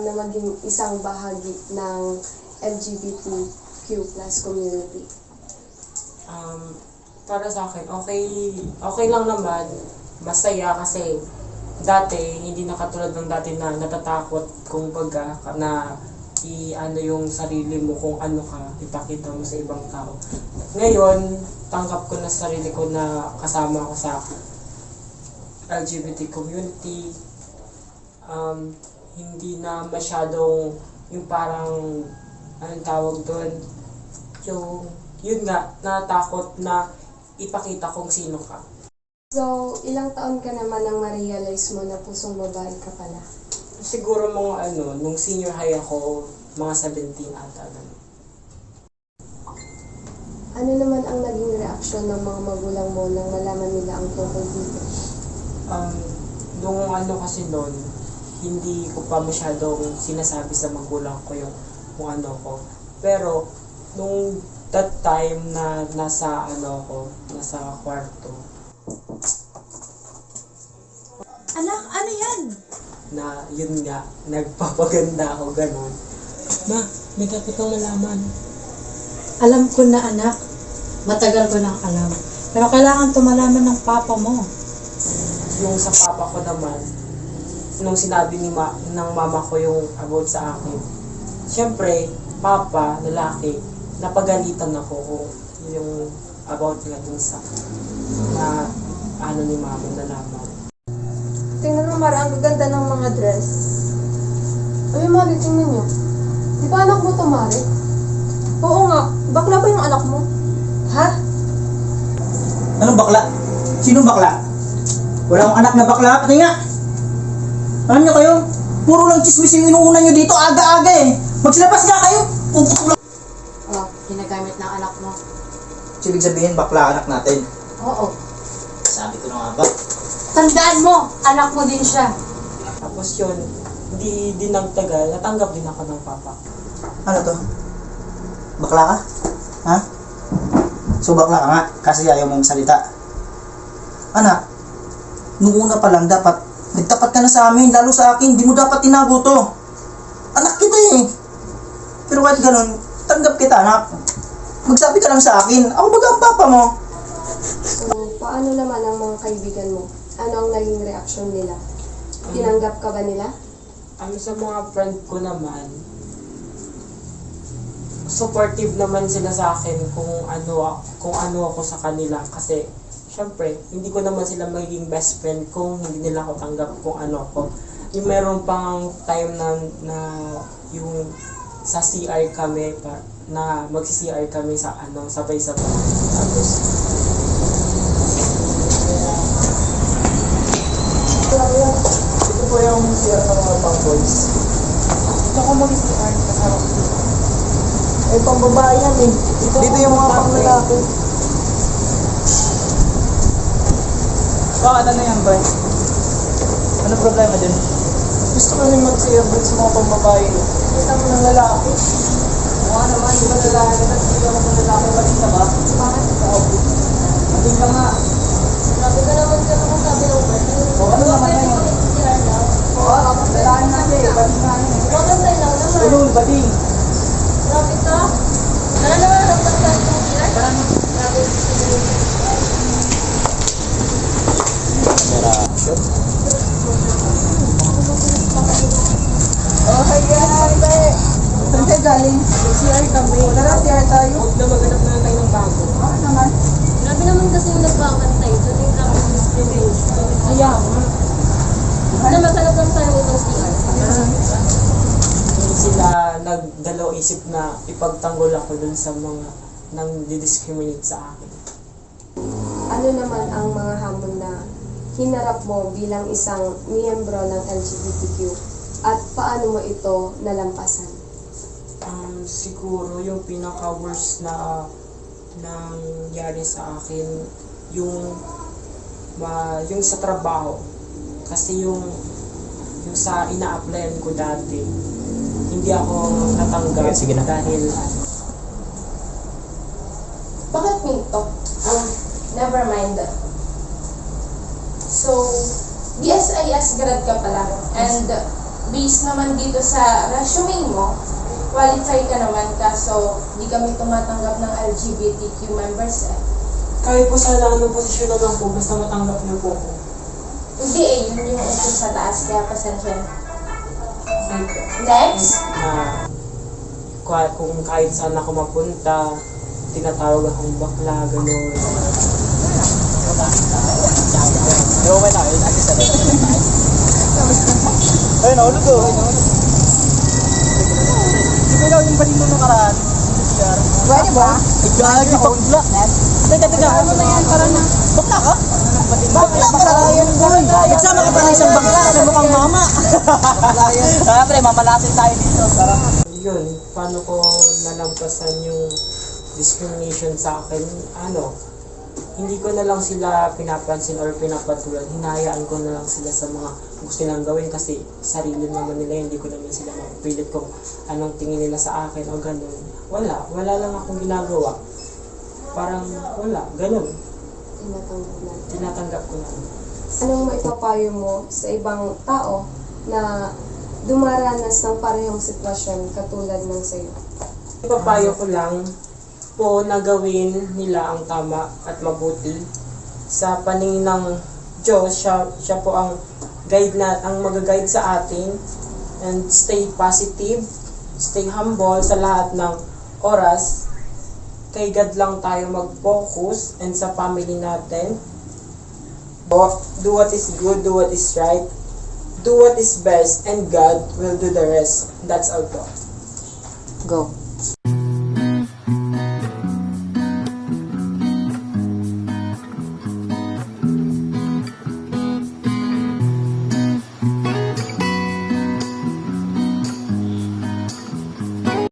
na maging isang bahagi ng LGBTQ plus community? Para sa akin, okay lang naman. Masaya kasi dati, hindi na katulad ng dati na natatakot kung baga na i-ano yung sarili mo kung ano ka, ipakita mo sa ibang tao. Ngayon, tanggap ko na sarili ko na kasama ko sa LGBT community. Hindi na masyadong yung parang, anong tawag doon, yung, yun nga, natakot na ipakita kung sino ka. So, ilang taon ka naman nang ma-realize mo na pusong babae ka pala? Siguro mga nung senior high ako, mga 17 ata. Ano naman ang naging reaksyon ng mga magulang mo nang malaman nila ang tungkol dito? Nung kasi noon, hindi ko pa masyadong sinasabi sa magulang ko yung kung ano ko. Pero, nung that time na nasa nasa kwarto. Anak, ano yan? Na yun nga, nagpapaganda ako ganun. Ma, may dapat kang malaman. Alam ko na, anak. Matagal ko nang alam. Pero kailangan tumalaman ng papa mo. Yung sa papa ko naman, nung sinabi ng mama ko yung about sa akin, siyempre, papa, lalaki, napagalitan ako kung yung about nga dun sa na ni mama na naman. Tingnan mo, Mara, ang gaganda ng mga dress. Ay, Mari, tingnan nyo. Di ba anak mo to, Mari? Oo nga. Bakla ba yung anak mo? Ha? Anong bakla? Sinong bakla? Wala akong anak na bakla. Pati nga. Alam niyo kayo, puro lang chismis yung inuuna niyo dito. Aga-aga eh. Magsilapas nga kayo. Oh, ginagamit ng anak mo. Ibig sabihin, bakla anak natin. Oo. Sabi ko na nga ba? Tandaan mo, anak mo din siya. Tapos yun, di nagtagal, natanggap din ako ng papa. Ano to? Bakla ka? Ha? So bakla ka nga, kasi ayaw mong salita. Anak, nung una pa lang dapat, nagtapat ka na sa amin, lalo sa akin, di mo dapat tinago to. Anak kita eh. Pero kahit ganun, tanggap kita anak. Magsabi ka lang sa akin, ako baga ang papa mo. So, paano naman ang mga kaibigan mo? Ano ang naging reaksyon nila? Tinanggap ka ba nila? Sa mga friend ko naman, supportive naman sila sa akin kung ano ako sa kanila kasi syempre hindi ko naman sila magiging best friend kung hindi nila ako tanggap kung ano ako. Yung meron pang time na yung sa CR kami na magsi-CR kami sa sabay-sabay. Tapos ito po yung CR ng mga pang boys. Ito ko mag-CR kasama ko. Eh, pang babae yan eh. Dito yung mga pang lalaki. Bakit ano yan, boy? Ano problema din? Gusto kasi mag-CR dun sa mga pang babae. Kita mo ng lalaki. Mukha naman, di ba lalaki? Hindi ako ng lalaki. Bating ka ba? Bakit? Bating ka nga. Grabe ka naman ka naman sabi ng batin. O, ano naman yan? Oo, lalaki natin eh. Bating nga yun eh. Magantay lang naman. Ulul, bating. Grabe ka. Ano naman ang pagkakas ng CR? Grabe. Oh, hi guys! Saan kayo galing? CR kami. Tara, CR tayo. Huwag na maghanap na tayo ng bago. Bakit naman? Grabe naman kasi yung nagbabantay. Doon yung grabe yung discrimination. Ayaw. Ano masanap lang tayo itong CR? Hindi sila nagdalaw isip na ipagtanggol ako dun sa mga nang didiscriminate sa akin. Ano naman ang mga hamon na hinarap mo bilang isang miyembro ng LGBTQ at paano mo ito nalampasan? Siguro yung pinaka-worst na nangyari sa akin yung sa trabaho. Kasi yung sa ina-applyan ko dati, hindi ako natanggap dahil Bakit minto? Never mind. So, BSIS grad ka pala. And based naman dito sa resume mo, qualify ka naman kaso di kami tumatanggap ng LGBTQ members eh. Kahit po sa anong posisyon na lang po, basta matanggap niyo po ko. Hindi eh, yun yung upo sa taas, kaya pasensya na. Okay po. Next! Kung kahit saan ako mapunta, tinatawag akong bakla, gano'n. Ayun, nahulog ko. Di ba yung balin mo nakaraan? Pwede ba? Gagi, bakla. Teka, ano na yan? Parang bakla ka? Bakla yan, boy. Nagsama ka pa ng isang bakla na mukhang mama. Bakla yan. Pre, mamalasin tayo dito. Yun, paano ko nalampasan yung discrimination sa akin, hindi ko na lang sila pinapansin or pinapatulan, hinahayaan ko na lang sila sa mga gusto nilang gawin kasi sarili naman nila, hindi ko naman sila mapipilit kung anong tingin nila sa akin o ganun. Wala lang akong ginagawa. Parang wala, ganun. Tinatanggap ko lang. Anong maipapayo mo sa ibang tao na dumaranas ng parehong sitwasyon katulad ng sa'yo? Ipapayo ko lang po na gawin nila ang tama at mabuti. Sa paningin ng Diyos, siya po ang mag-guide sa atin. And stay positive, stay humble sa lahat ng oras. Kay God lang tayo mag-focus and sa family natin. Do what is good, do what is right, do what is best, and God will do the rest. That's all po. Go.